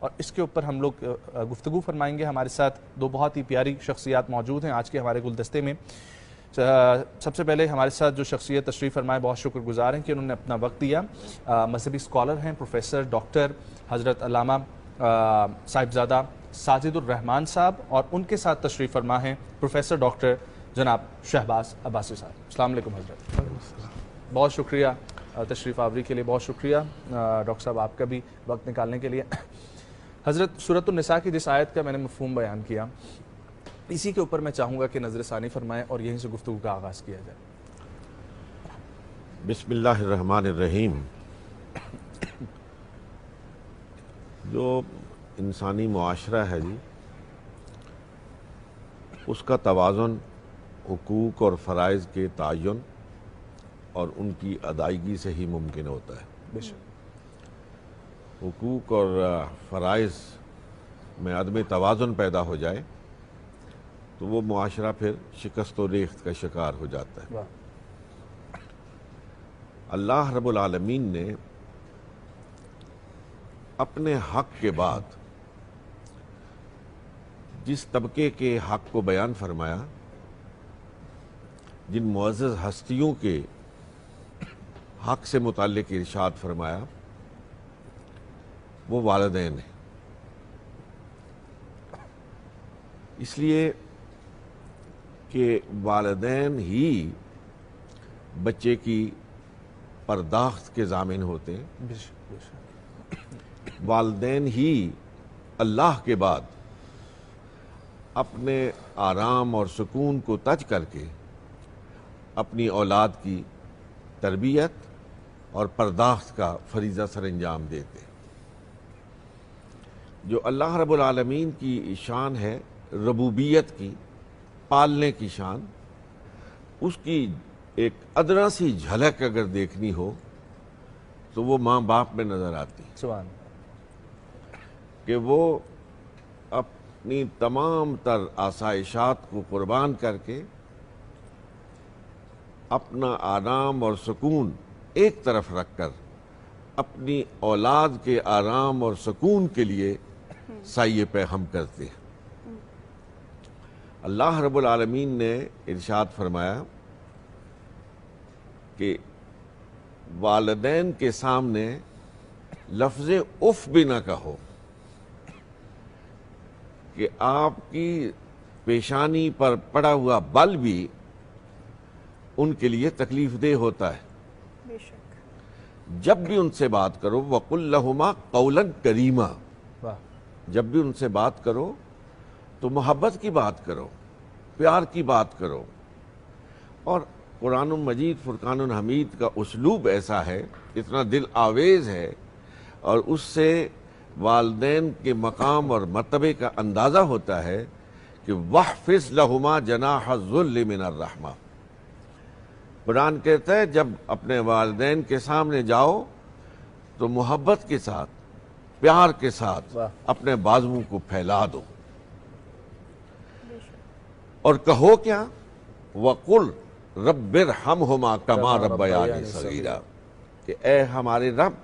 اور اس کے اوپر ہم لوگ گفتگو فرمائیں گے۔ ہمارے ساتھ دو بہت ہی پیاری شخصیات موجود ہیں آج کے ہمارے گلدستے میں۔ سب سے پہلے ہمارے ساتھ جو شخصیت تشریف فرمائے، بہت شکر گزار ہیں کہ انہوں نے اپنا وقت دیا، مذہبی اسکالر ہیں پروفیسر ڈاکٹر حضرت علامہ صاحبزادہ ساجد الرحمان صاحب، اور ان کے ساتھ تشریف فرما ہیں پروفیسر ڈاکٹر جناب شہباز عباسی صاحب۔ السلام علیکم حضرت۔ بہت شکریہ تشریف آوری کے لیے، بہت شکریہ ڈاکٹر صاحب آپ کا بھی وقت نکالنے کے لیے۔ حضرت سورۃ النساء کی جس آیت کا میں نے مفہوم بیان کیا، اسی کے اوپر میں چاہوں گا کہ نظر ثانی فرمائیں اور یہیں سے گفتگو کا آغاز کیا جائے۔ بسم اللہ الرحمن الرحیم۔ جو انسانی معاشرہ ہے جی، اس کا توازن حقوق اور فرائض کے تعین اور ان کی ادائیگی سے ہی ممکن ہوتا ہے۔ بے شک۔ حقوق اور فرائض میں عدم توازن پیدا ہو جائے تو وہ معاشرہ پھر شکست و ریخت کا شکار ہو جاتا ہے۔ اللہ رب العالمین نے اپنے حق کے بعد جس طبقے کے حق کو بیان فرمایا، جن معزز ہستیوں کے حق سے متعلق ارشاد فرمایا، وہ والدین ہیں۔ اس لیے کہ والدین ہی بچے کی پرداخت کے ضامن ہوتے ہیں، والدین ہی اللہ کے بعد اپنے آرام اور سکون کو تج کر کے اپنی اولاد کی تربیت اور پرداخت کا فریضہ سر انجام دیتے ہیں۔ جو اللہ رب العالمین کی شان ہے ربوبیت کی، پالنے کی شان، اس کی ایک ادنا سی جھلک اگر دیکھنی ہو تو وہ ماں باپ میں نظر آتی ہے۔ سبحان کہ وہ اپنی تمام تر آسائشات کو قربان کر کے اپنا آرام اور سکون ایک طرف رکھ کر اپنی اولاد کے آرام اور سکون کے لیے سعی پیہم کرتے ہیں۔ اللہ رب العالمین نے ارشاد فرمایا کہ والدین کے سامنے لفظ اف بھی نہ کہو، کہ آپ کی پیشانی پر پڑا ہوا بل بھی ان کے لیے تکلیف دہ ہوتا ہے۔ بے شک۔ جب بھی ان سے بات کرو وَقُلْ لَهُمَا قَوْلًا كَرِيمًا، جب بھی ان سے بات کرو تو محبت کی بات کرو، پیار کی بات کرو۔ اور قرآن مجید فرقان حمید کا اسلوب ایسا ہے، اتنا دل آویز ہے، اور اس سے والدین کے مقام اور مرتبے کا اندازہ ہوتا ہے کہ وَاحْفِظْ لَهُمَا جَنَاحَ الذُّلِّ مِنَ الرَّحْمَةِ۔ قرآن کہتا ہے جب اپنے والدین کے سامنے جاؤ تو محبت کے ساتھ، پیار کے ساتھ اپنے بازوؤں کو پھیلا دو، اور کہو کیا؟ وَقُلْ رَبِّ ارْحَمْهُمَا كَمَا رَبَّيَانِي صَغِيرًا، کہ اے ہمارے رب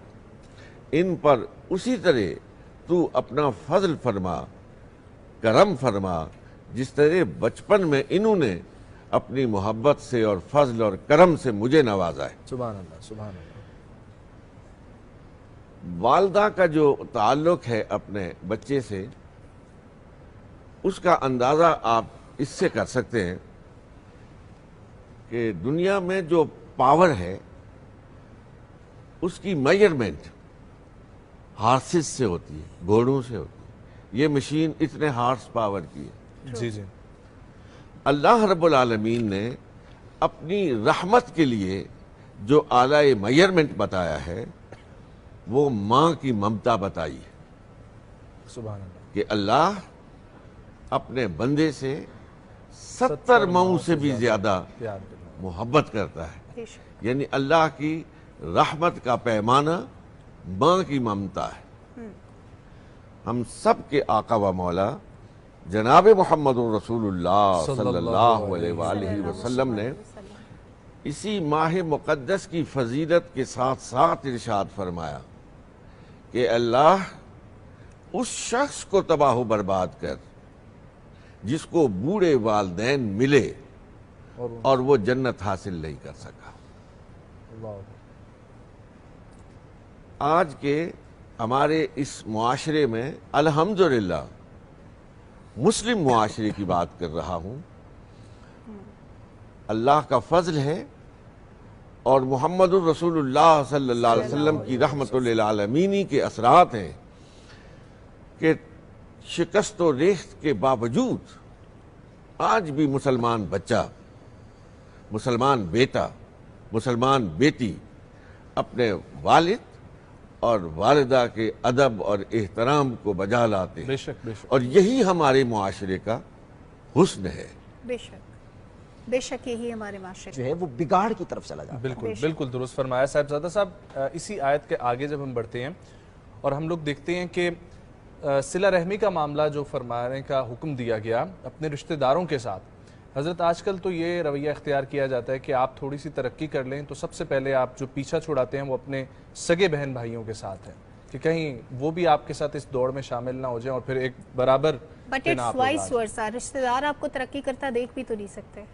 ان پر اسی طرح تو اپنا فضل فرما، کرم فرما، جس طرح بچپن میں انہوں نے اپنی محبت سے اور فضل اور کرم سے مجھے نوازا ہے۔ سبحان اللہ، سبحان اللہ۔ والدہ کا جو تعلق ہے اپنے بچے سے، اس کا اندازہ آپ اس سے کر سکتے ہیں کہ دنیا میں جو پاور ہے اس کی میجرمنٹ ہارسز سے ہوتی ہے، گھوڑوں سے ہوتی ہے۔ یہ مشین اتنے ہارس پاور کی ہے۔ جی جی۔ اللہ رب العالمین نے اپنی رحمت کے لیے جو اعلی میجرمنٹ بتایا ہے وہ ماں کی ممتا بتائی ہے، سبحان اللہ۔ کہ اللہ اپنے بندے سے 70 ماؤں سے بھی زیادہ محبت کرتا ہے۔ بے شک۔ یعنی اللہ کی رحمت کا پیمانہ ماں کی ممتا ہے۔ ہم سب کے آقا و مولا جناب محمد رسول اللہ صلی اللہ علیہ وآلہ وسلم نے اسی ماہ مقدس کی فضیلت کے ساتھ ساتھ ارشاد فرمایا کہ اللہ اس شخص کو تباہ و برباد کر جس کو بوڑھے والدین ملے اور وہ جنت حاصل نہیں کر سکا۔ آج کے ہمارے اس معاشرے میں الحمدللہ مسلم معاشرے کی بات کر رہا ہوں، اللہ کا فضل ہے اور محمد الرسول اللہ صلی اللہ علیہ وسلم کی رحمت للعالمین کے اثرات ہیں کہ شکست و ریخت کے باوجود آج بھی مسلمان بچہ، مسلمان بیٹا، مسلمان بیٹی اپنے والد اور والدہ کے ادب اور احترام کو بجا لاتے ہیں، بے شک بے شک، اور یہی ہمارے معاشرے کا حسن ہے۔ بے شک یہی ہمارے معاشرے جو ہے وہ بگاڑ کی طرف چلا جاتا ہے۔ بالکل بالکل درست فرمایا صاحبزادہ صاحب۔ اسی آیت کے آگے جب ہم بڑھتے ہیں اور ہم لوگ دیکھتے ہیں کہ صلہ رحمی کا معاملہ جو فرمانے کا حکم دیا گیا اپنے رشتہ داروں کے ساتھ، حضرت آج کل تو یہ رویہ اختیار کیا جاتا ہے کہ آپ تھوڑی سی ترقی کر لیں تو سب سے پہلے آپ جو پیچھا چھڑاتے ہیں وہ اپنے سگے بہن بھائیوں کے ساتھ ہیں کہ کہیں وہ بھی آپ کے ساتھ اس دوڑ میں شامل نہ ہو جائیں اور پھر ایک برابر بٹ اٹس وائس ورسا، رشتہ دار آپ کو ترقی کرتا دیکھ بھی تو نہیں سکتے،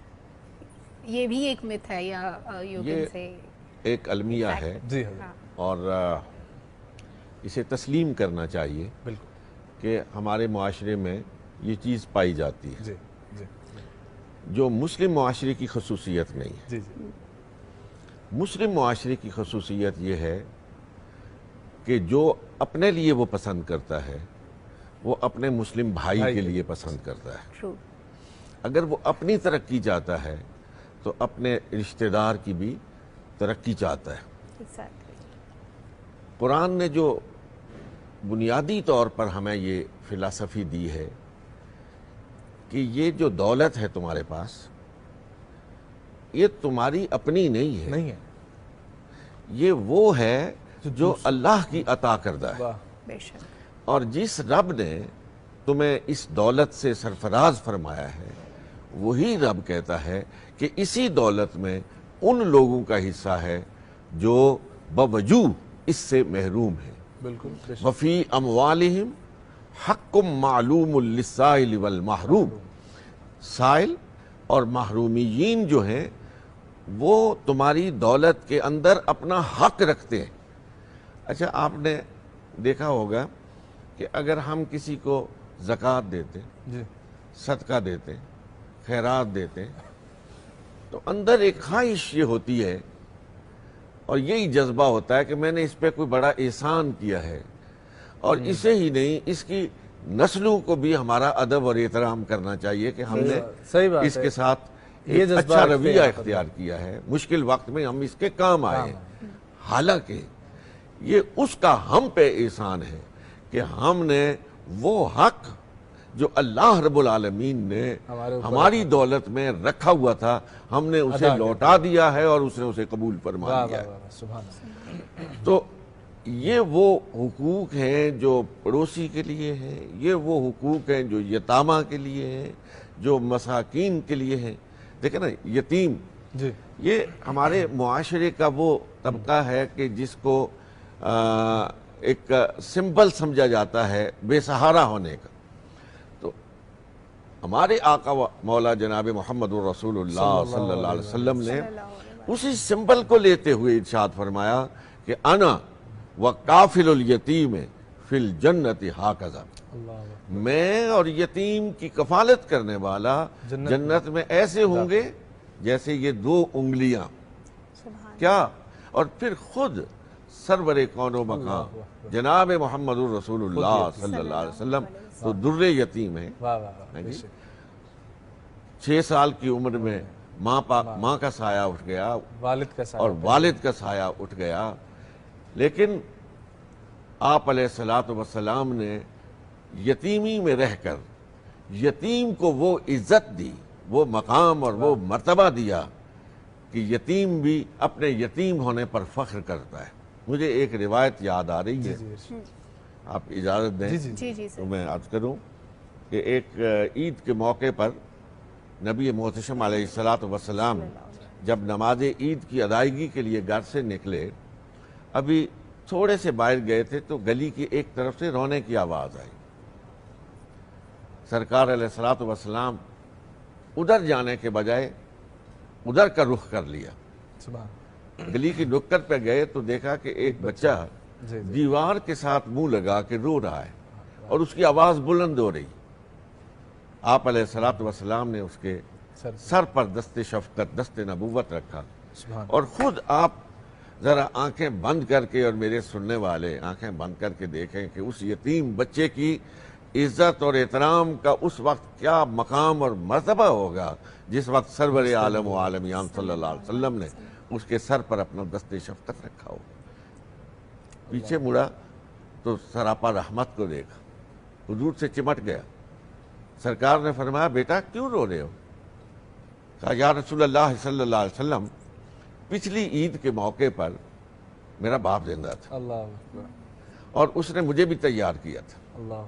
یہ بھی ایک مت ہے یا یہ ایک المیہ ہے جی حضرت، اور اسے تسلیم کرنا چاہیے بالکل کہ ہمارے معاشرے میں یہ چیز پائی جاتی ہے، جی جی جو مسلم معاشرے کی خصوصیت نہیں ہے۔ جی جی مسلم معاشرے کی خصوصیت یہ ہے کہ جو اپنے لیے وہ پسند کرتا ہے وہ اپنے مسلم بھائی کے لیے پسند کرتا ہے۔ اگر وہ اپنی ترقی چاہتا ہے تو اپنے رشتہ دار کی بھی ترقی چاہتا ہے۔ قرآن نے جو بنیادی طور پر ہمیں یہ فلسفی دی ہے کہ یہ جو دولت ہے تمہارے پاس یہ تمہاری اپنی نہیں ہے، یہ وہ ہے جو اللہ کی عطا کردہ ہے، اور جس رب نے تمہیں اس دولت سے سرفراز فرمایا ہے وہی رب کہتا ہے کہ اسی دولت میں ان لوگوں کا حصہ ہے جو بوجوہ اس سے محروم ہیں۔ بالکل وفی اموالہم حق معلوم للسائل والمحروم، سائل اور محرومین جو ہیں وہ تمہاری دولت کے اندر اپنا حق رکھتے ہیں۔ اچھا آپ نے دیکھا ہوگا کہ اگر ہم کسی کو زکوٰۃ دیتے، صدقہ دیتے، خیرات دیتے تو اندر ایک خواہش یہ ہوتی ہے اور یہی جذبہ ہوتا ہے کہ میں نے اس پہ کوئی بڑا احسان کیا ہے، اور اسے ہی نہیں اس کی نسلوں کو بھی ہمارا ادب اور احترام کرنا چاہیے کہ ہم نے اس کے ساتھ ایک اچھا رویہ اختیار کیا ہے، مشکل وقت میں ہم اس کے کام آئے ہیں۔ حالانکہ یہ اس کا ہم پہ احسان ہے کہ ہم نے وہ حق جو اللہ رب العالمین نے ہماری دولت میں رکھا ہوا تھا ہم نے اسے لوٹا دیا ہے اور اس نے اسے قبول فرما لیا ہے۔ تو یہ وہ حقوق ہیں جو پڑوسی کے لیے ہیں، یہ وہ حقوق ہیں جو یتامہ کے لیے ہیں، جو مساکین کے لیے ہیں۔ دیکھیں نا یتیم، یہ ہمارے معاشرے کا وہ طبقہ ہے کہ جس کو ایک سمبل سمجھا جاتا ہے بے سہارا ہونے کا۔ تو ہمارے آقا مولا جناب محمد الرسول اللہ صلی اللہ علیہ وسلم نے اسی سمبل کو لیتے ہوئے ارشاد فرمایا کہ انا وکافل الیتیم فی الجنت ہاکذا، میں اور یتیم کی کفالت کرنے والا جنت میں ایسے ہوں گے جیسے یہ دو انگلیاں۔ کیا؟ اور پھر خود سرور کون و مکان جناب محمد الرسول اللہ صلی اللہ علیہ وسلم تو در یتیم ہیں۔ 6 سال کی عمر میں ماں کا سایہ اٹھ گیا اور والد کا سایہ اٹھ گیا، لیکن آپ علیہ الصلوۃ والسلام نے یتیمی میں رہ کر یتیم کو وہ عزت دی، وہ مقام اور وہ مرتبہ دیا کہ یتیم بھی اپنے یتیم ہونے پر فخر کرتا ہے۔ مجھے ایک روایت یاد آ رہی ہے، آپ اجازت دیں تو میں عرض کروں کہ ایک عید کے موقع پر نبی محتشم علیہ السلام جب نماز عید کی ادائیگی کے لیے گھر سے نکلے، ابھی تھوڑے سے باہر گئے تھے تو گلی کی ایک طرف سے رونے کی آواز آئی. سرکار علیہ الصلوۃ والسلام ادھر جانے کے بجائے ادھر کا رخ کر لیا. گلی کی نکڑ پہ گئے تو دیکھا کہ ایک بچہ دیوار کے ساتھ منہ لگا کے رو رہا ہے اور اس کی آواز بلند ہو رہی. آپ علیہ الصلوۃ والسلام نے اس کے سر پر دست شفقت، دست نبوت رکھا اور خود آپ ذرا آنکھیں بند کر کے، اور میرے سننے والے آنکھیں بند کر کے دیکھیں کہ اس یتیم بچے کی عزت اور احترام کا اس وقت کیا مقام اور مرتبہ ہوگا جس وقت سرور عالم و عالمیان صلی اللہ علیہ وسلم نے اس کے سر پر اپنا دست شفقت رکھا ہو. پیچھے مڑا تو سراپا رحمت کو دیکھا، حضور سے چمٹ گیا. سرکار نے فرمایا بیٹا کیوں رو رہے ہو؟ کہا یا رسول اللہ صلی اللہ علیہ وسلم پچھلی عید کے موقع پر میرا باپ زندہ تھا اور اس نے مجھے بھی تیار کیا تھا،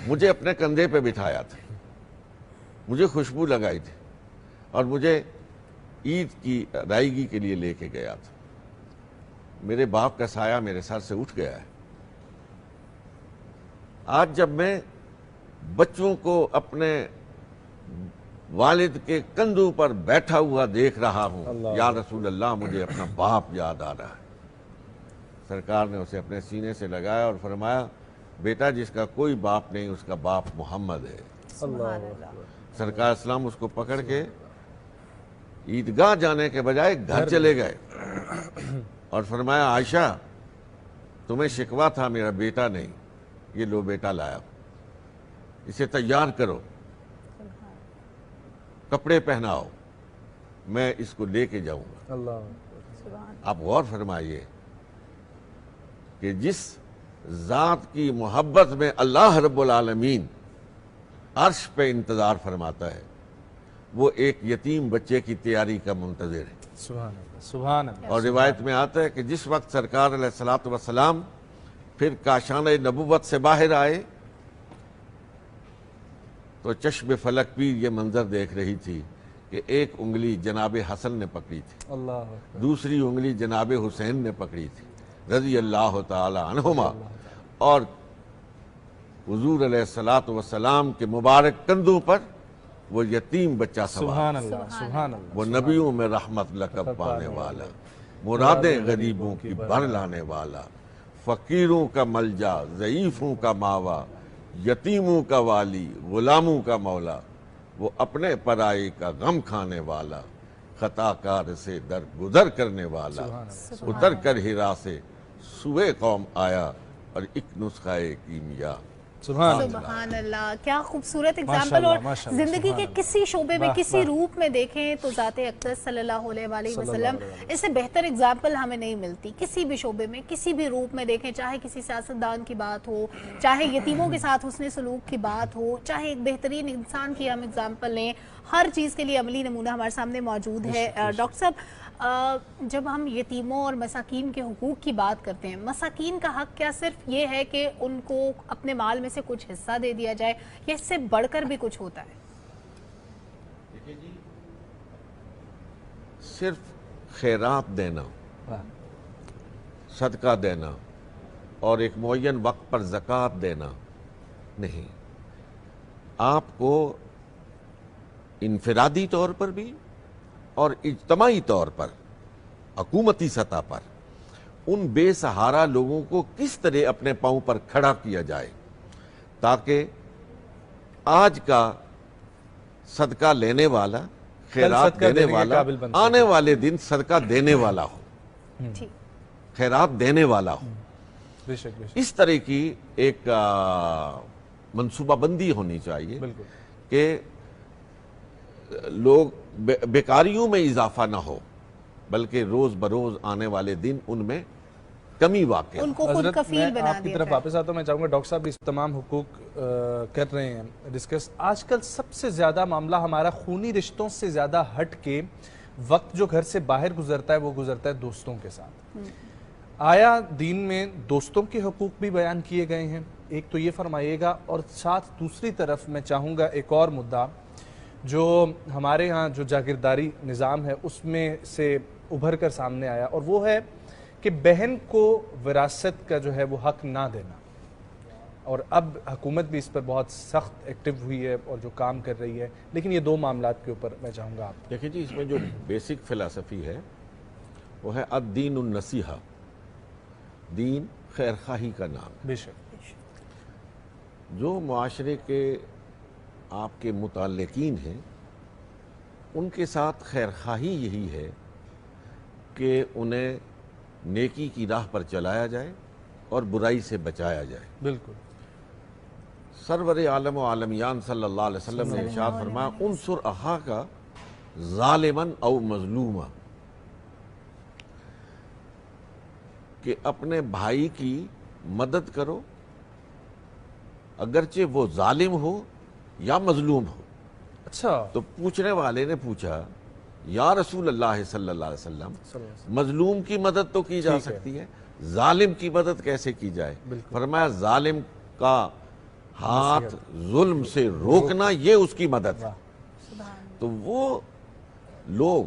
مجھے اپنے کندھے پہ بٹھایا تھا، مجھے خوشبو لگائی تھی اور مجھے عید کی ادائیگی کے لیے لے کے گیا تھا. میرے باپ کا سایہ میرے سر سے اٹھ گیا ہے. آج جب میں بچوں کو اپنے والد کے کندھوں پر بیٹھا ہوا دیکھ رہا ہوں، یا رسول اللہ مجھے اپنا باپ یاد آ رہا ہے. سرکار نے اسے اپنے سینے سے لگایا اور فرمایا بیٹا جس کا کوئی باپ نہیں اس کا باپ محمد ہے. سرکار اسلام اس کو پکڑ کے عیدگاہ جانے کے بجائے گھر چلے گئے اور فرمایا عائشہ تمہیں شکوہ تھا میرا بیٹا نہیں، یہ لو بیٹا لایا، اسے تیار کرو، کپڑے پہناؤ، میں اس کو لے کے جاؤں گا. آپ غور فرمائیے کہ جس ذات کی محبت میں اللہ رب العالمین عرش پہ انتظار فرماتا ہے وہ ایک یتیم بچے کی تیاری کا منتظر ہے. سبحان اللہ، سبحان اللہ. اور روایت میں آتا ہے کہ جس وقت سرکار علیہ الصلوۃ والسلام پھر کاشانہ نبوت سے باہر آئے تو چشم فلک پیر یہ منظر دیکھ رہی تھی کہ ایک انگلی جناب حسن نے پکڑی تھی، دوسری انگلی جناب حسین نے پکڑی تھی رضی اللہ تعالی عنہما، اور حضور علیہ الصلوۃ والسلام کے مبارک کندھوں پر وہ یتیم بچہ سوار، سبحان اللہ، وہ نبیوں میں رحمت لقب پانے والا، مرادیں غریبوں کی بھر لانے والا، فقیروں کا ملجا، ضعیفوں کا ماوا، یتیموں کا والی، غلاموں کا مولا، وہ اپنے پرائے کا غم کھانے والا، خطا کار سے درگزر کرنے والا، اتر کر ہرا سے سوئے قوم آیا اور ایک نسخہ کیمیا. سبحان اللہ، کیا خوبصورت اگزامپل. اور زندگی کے کسی شعبے میں کسی روپ میں دیکھیں تو ذات اقدس صلی اللہ علیہ وسلم اس سے بہتر اگزامپل ہمیں نہیں ملتی. کسی بھی شعبے میں کسی بھی روپ میں دیکھیں، چاہے کسی سیاستدان کی بات ہو، چاہے یتیموں کے ساتھ حسن سلوک کی بات ہو، چاہے ایک بہترین انسان کی ہم اگزامپل لیں، ہر چیز کے لیے عملی نمونہ ہمارے سامنے موجود ہے. ڈاکٹر صاحب جب ہم یتیموں اور مساکین کے حقوق کی بات کرتے ہیں، مساکین کا حق کیا صرف یہ ہے کہ ان کو اپنے مال میں سے کچھ حصہ دے دیا جائے یا اس سے بڑھ کر بھی کچھ ہوتا ہے؟ دیکھیں جی، صرف خیرات دینا، صدقہ دینا اور ایک معین وقت پر زکوٰۃ دینا نہیں. آپ کو انفرادی طور پر بھی اور اجتماعی طور پر حکومتی سطح پر ان بے سہارا لوگوں کو کس طرح اپنے پاؤں پر کھڑا کیا جائے تاکہ آج کا صدقہ لینے والا، خیرات دینے والا، آنے والے دن صدقہ دینے والا ہو، خیرات دینے والا ہو. اس طرح کی ایک منصوبہ بندی ہونی چاہیے کہ لوگ بیکاریوں میں اضافہ نہ ہو بلکہ روز بروز آنے والے دن ان میں کمی واقع. ان کو خود کفیل بنا دیا. آپ کی طرف واپس آتا ہوں، میں چاہوں گا ڈاکٹر صاحب اس تمام حقوق کر رہے ہیں ڈسکس. آج کل سب سے زیادہ معاملہ ہمارا خونی رشتوں سے زیادہ ہٹ کے وقت جو گھر سے باہر گزرتا ہے وہ گزرتا ہے دوستوں کے ساتھ. آیا دین میں دوستوں کے حقوق بھی بیان کیے گئے ہیں؟ ایک تو یہ فرمائیے گا، اور ساتھ دوسری طرف میں چاہوں گا ایک اور مدعا جو ہمارے ہاں جو جاگیرداری نظام ہے اس میں سے ابھر کر سامنے آیا، اور وہ ہے کہ بہن کو وراثت کا جو ہے وہ حق نہ دینا، اور اب حکومت بھی اس پر بہت سخت ایکٹیو ہوئی ہے اور جو کام کر رہی ہے، لیکن یہ دو معاملات کے اوپر میں چاہوں گا آپ دیکھیں جی، اس میں جو بیسک فلسفی ہے وہ ہے الدین النصیحہ، دین خیر خواہی کا نام ہے۔ بے شک جو معاشرے کے آپ کے متعلقین ہیں ان کے ساتھ خیر خواہی یہی ہے کہ انہیں نیکی کی راہ پر چلایا جائے اور برائی سے بچایا جائے۔ بالکل سرور عالم و عالمیان صلی اللہ علیہ وسلم نے ارشاد فرمایا انصر اخاک ظالمن او مظلوما، کہ اپنے بھائی کی مدد کرو اگرچہ وہ ظالم ہو یا مظلوم ہو۔ اچھا، تو پوچھنے والے نے پوچھا یا رسول اللہ صلی اللہ علیہ وسلم، مظلوم کی مدد تو کی جا سکتی ہے، ظالم کی مدد کیسے کی جائے؟ فرمایا ظالم کا ہاتھ ظلم سے روکنا یہ اس کی مدد ہے۔ تو وہ لوگ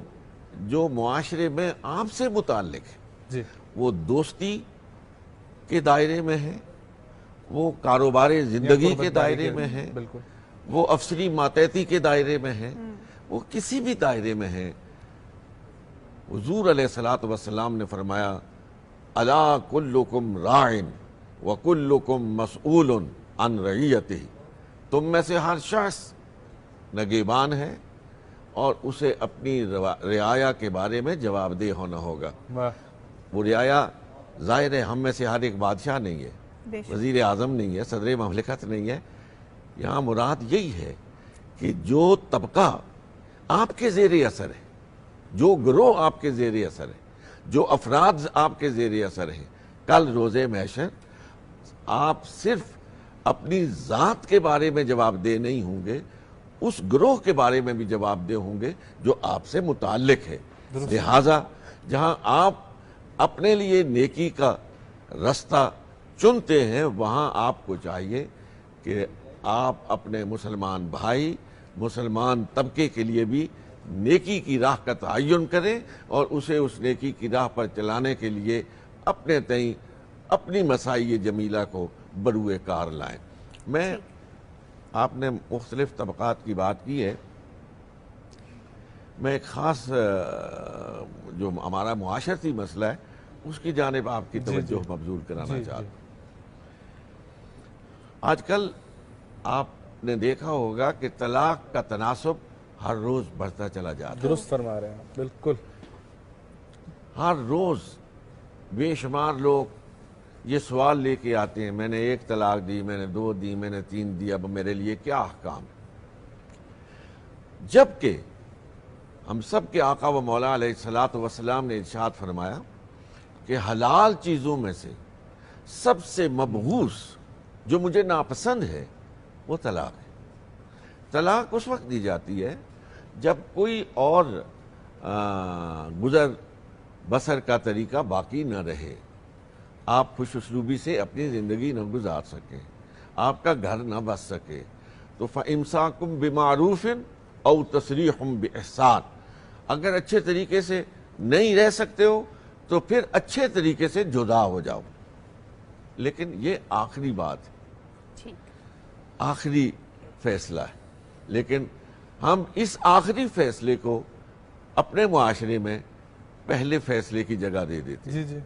جو معاشرے میں آپ سے متعلق ہیں، وہ دوستی کے دائرے میں ہیں، وہ کاروبار زندگی کے دائرے میں ہیں، وہ افسری ماتحتی کے دائرے میں ہیں، وہ کسی بھی دائرے میں ہیں، حضور علیہ الصلوۃ والسلام نے فرمایا الا کلکم راع وکلکم مسئول عن رعیتہ، تم میں سے ہر شخص نگہبان ہے اور اسے اپنی رعایا کے بارے میں جواب دہ ہونا ہوگا۔ وہ رعایا ظاہر ہے ہم میں سے ہر ایک بادشاہ نہیں ہے، وزیر اعظم نہیں ہے، صدر مملکت نہیں ہے، یہاں مراد یہی ہے کہ جو طبقہ آپ کے زیر اثر ہے، جو گروہ آپ کے زیر اثر ہے، جو افراد آپ کے زیر اثر ہیں، کل روز محشر آپ صرف اپنی ذات کے بارے میں جواب دہ نہیں ہوں گے، اس گروہ کے بارے میں بھی جواب دہ ہوں گے جو آپ سے متعلق ہے۔ لہٰذا جہاں آپ اپنے لیے نیکی کا رستہ چنتے ہیں وہاں آپ کو چاہیے کہ آپ اپنے مسلمان بھائی، مسلمان طبقے کے لیے بھی نیکی کی راہ کا تعین کریں اور اسے اس نیکی کی راہ پر چلانے کے لیے اپنے تئیں اپنی مساعی جمیلہ کو بروئے کار لائیں۔ میں آپ نے مختلف طبقات کی بات کی ہے، میں ایک خاص جو ہمارا معاشرتی مسئلہ ہے اس کی جانب آپ کی توجہ مبذول کرانا چاہتا ہوں۔ آج کل آپ نے دیکھا ہوگا کہ طلاق کا تناسب ہر روز بڑھتا چلا جاتا ہے۔ درست فرما رہے ہیں بالکل، ہر روز بے شمار لوگ یہ سوال لے کے آتے ہیں میں نے 1 طلاق دی، میں نے 2 دی، میں نے 3 دی، اب میرے لیے کیا احکام ہے؟ جبکہ ہم سب کے آقا و مولا علیہ الصلوۃ والسلام نے ارشاد فرمایا کہ حلال چیزوں میں سے سب سے مبغوث جو مجھے ناپسند ہے وہ طلاق ہے۔ طلاق اس وقت دی جاتی ہے جب کوئی اور گزر بسر کا طریقہ باقی نہ رہے، آپ خوش اسلوبی سے اپنی زندگی نہ گزار سکیں، آپ کا گھر نہ بس سکے، تو فَإِمْسَاكُمْ بِمَعْرُوفٍ أَوْ تَسْرِيحٌ بِإِحْسَانٍ، اگر اچھے طریقے سے نہیں رہ سکتے ہو تو پھر اچھے طریقے سے جدا ہو جاؤ۔ لیکن یہ آخری بات ہے، آخری فیصلہ ہے، لیکن ہم اس آخری فیصلے کو اپنے معاشرے میں پہلے فیصلے کی جگہ دے دیتے ہیں،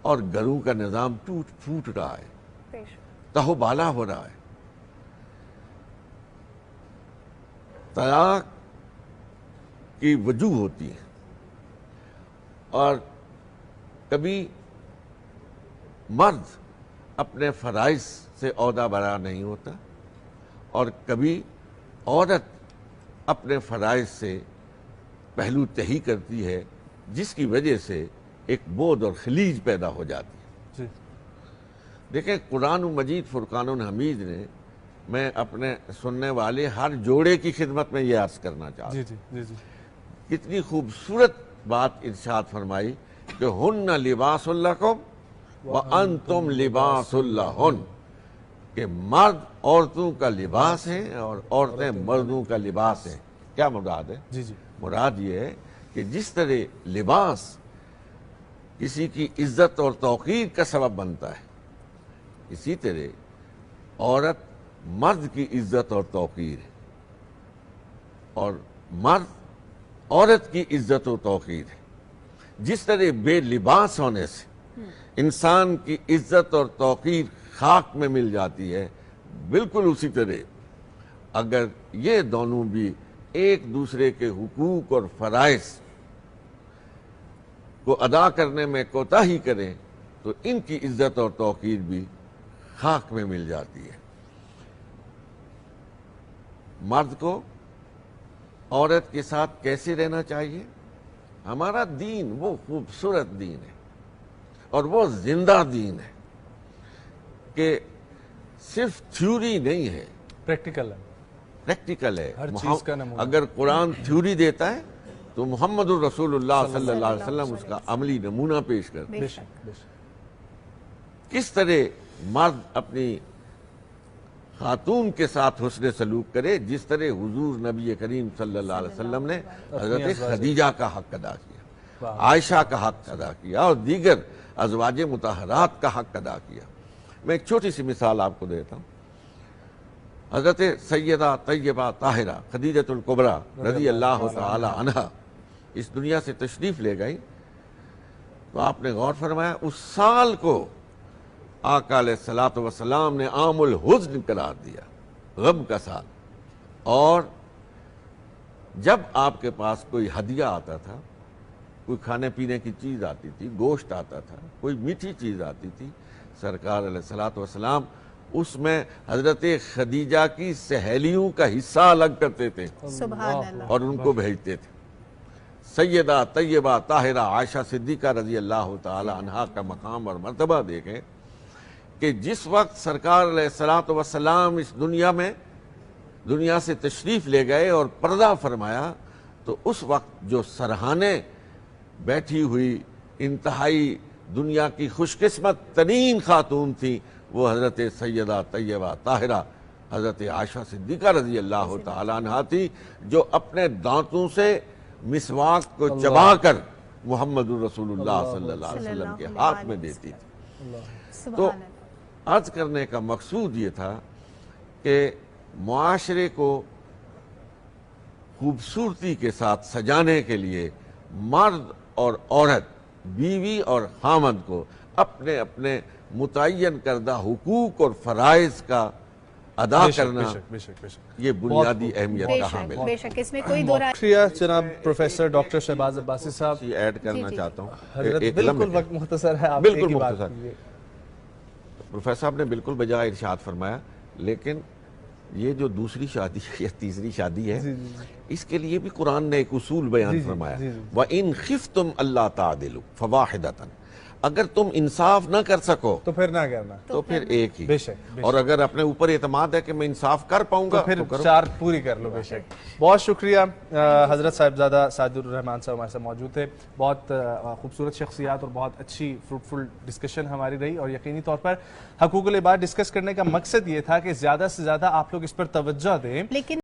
اور گھروں کا نظام ٹوٹ پھوٹ رہا ہے، تہو بالا ہو رہا ہے۔ طلاق کی وجوہ ہوتی ہے، اور کبھی مرد اپنے فرائض سے عہدہ برا نہیں ہوتا، اور کبھی عورت اپنے فرائض سے پہلو تہی کرتی ہے، جس کی وجہ سے ایک بود اور خلیج پیدا ہو جاتی ہے۔ دیکھیں قرآن مجید فرقان حمید نے، میں اپنے سننے والے ہر جوڑے کی خدمت میں یہ عرض کرنا چاہتا ہوں، کتنی خوبصورت بات ارشاد فرمائی کہ ہن لباس لکم وانتم لباس لہن، کہ مرد عورتوں کا لباس ہے اور عورتیں مردوں کا لباس ہیں۔ کیا مراد ہے؟ مراد یہ ہے کہ جس طرح لباس کسی کی عزت اور توقیر کا سبب بنتا ہے، اسی طرح عورت مرد کی عزت اور توقیر ہے، اور مرد عورت کی عزت و توقیر ہے۔ جس طرح بے لباس ہونے سے انسان کی عزت اور توقیر خاک میں مل جاتی ہے، بالکل اسی طرح اگر یہ دونوں بھی ایک دوسرے کے حقوق اور فرائض کو ادا کرنے میں کوتاہی کریں تو ان کی عزت اور توقیر بھی خاک میں مل جاتی ہے۔ مرد کو عورت کے ساتھ کیسے رہنا چاہیے؟ ہمارا دین وہ خوبصورت دین ہے اور وہ زندہ دین ہے کہ صرف تھیوری نہیں ہے، پریکٹیکل ہے۔ ہر چیز کا نمونہ۔ اگر قرآن تھیوری دیتا ہے تو محمد الرسول اللہ صلی اللہ علیہ وسلم اس کا عملی نمونہ پیش کرتے ہیں۔ کس طرح مرد اپنی خاتون کے ساتھ حسن سلوک کرے، جس طرح حضور نبی کریم صلی اللہ علیہ وسلم نے حضرت خدیجہ کا حق ادا کیا، عائشہ کا حق ادا کیا اور دیگر ازواج مطہرات کا حق ادا کیا۔ میں ایک چھوٹی سی مثال آپ کو دیتا ہوں۔ حضرت سیدہ طیبہ طاہرہ خدیجۃ الکبریٰ رضی اللہ تعالی عنہا اس دنیا سے تشریف لے گئی تو آپ نے غور فرمایا اس سال کو آقا علیہ الصلوۃ والسلام نے عام الحزن قرار دیا، غم کا سال۔ اور جب آپ کے پاس کوئی ہدیہ آتا تھا، کوئی کھانے پینے کی چیز آتی تھی، گوشت آتا تھا، کوئی میٹھی چیز آتی تھی، سرکار علیہ الصلوۃ والسلام اس میں حضرت خدیجہ کی سہیلیوں کا حصہ الگ کرتے تھے سبحان اللہ، اور ان کو بھیجتے تھے۔ سیدہ طیبہ طاہرہ عائشہ صدیقہ رضی اللہ تعالی عنہا کا مقام اور مرتبہ دیکھیں کہ جس وقت سرکار علیہ الصلوۃ والسلام اس دنیا سے تشریف لے گئے اور پردہ فرمایا تو اس وقت جو سرہانے بیٹھی ہوئی انتہائی دنیا کی خوش قسمت ترین خاتون تھی وہ حضرت سیدہ طیبہ طاہرہ حضرت عائشہ صدیقہ رضی اللہ تعالی عنہا تھی، جو اپنے دانتوں سے مسواک کو چبا کر محمد الرسول اللہ صلی اللہ علیہ وسلم کے ہاتھ میں دیتی تھی۔ تو عرض کرنے کا مقصود یہ تھا کہ معاشرے کو خوبصورتی کے ساتھ سجانے کے لیے مرد اور عورت، بیوی اور خامند کو اپنے اپنے متعین کردہ حقوق اور فرائض کا ادا کرنا یہ بنیادی اہمیت کا حامل ہے۔ بے شک اس میں کوئی دو رائے۔ شکریہ جناب پروفیسر ڈاکٹر شہباز عباسی صاحب۔ ایڈ کرنا چاہتا ہوں، حضرت ایک بالکل لمحے۔ وقت مختصر ہے، آپ بالکل ایک ہی بات مختصر۔ کیجیے۔ پروفیسر صاحب نے بالکل بجائے ارشاد فرمایا، لیکن یہ جو دوسری شادی یا تیسری شادی ہے اس کے لیے بھی قرآن نے ایک اصول بیان فرمایا، وَإِنْ خِفْتُمْ أَلَّا تَعْدِلُوا فَوَاحِدَةً، اگر تم انصاف نہ کر سکو تو پھر نہ کرنا، تو پھر ایک ہی، بے شک۔ اور اگر اپنے اوپر اعتماد ہے کہ میں انصاف کر پاؤں گا پھر تو کرو۔ 4 پوری کر لو، بے شک۔ بہت شکریہ حضرت صاحبزادہ سعد الرحمان صاحب ہمارے ساتھ موجود تھے۔ بہت خوبصورت شخصیات اور بہت اچھی فروٹفل ڈسکشن ہماری رہی، اور یقینی طور پر حقوق العباد ڈسکس کرنے کا مقصد یہ تھا کہ زیادہ سے زیادہ آپ لوگ اس پر توجہ دیں۔ لیکن